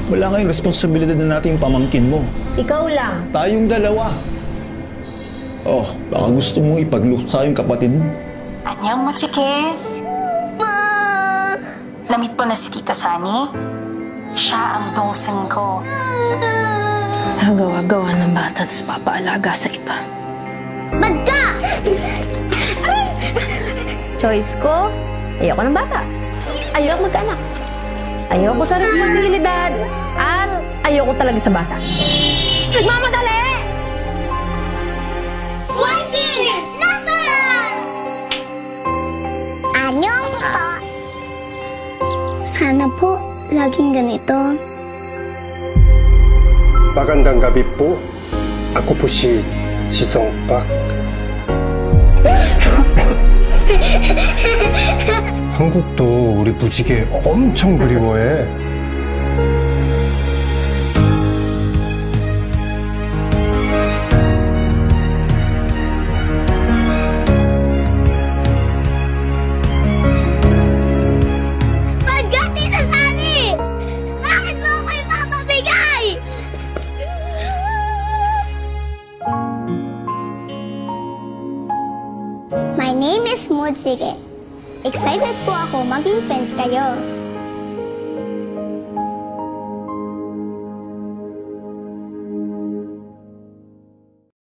Wala kayong responsibilidad na natin yung pamangkin mo. Ikaw lang. Tayong dalawa. Oh, baka gusto mong ipagluksa yung kapatid mo. Anyang mo, Chike. Ma! Lamit po na si Tita Sani. Siya ang dongsen ko. Nagawa-gawa ng bata tapos papaalaga sa iba. Magka! Choice ko, ayoko ng bata. Ayoko magkaanak. Ayoko sa responsibilidad. At ayoko talaga sa bata. Nagmamadali! Waiting! Naman! Anyong po. Sana po laging ganito. Magandang gabi po. Ako po si Jisung Park. 한국도 우리 부지개 엄청 그리워해. Pagkati na Sani! Bakit mo ako ipapabigay? My name is Mujige. Excited po ako maging friends kayo.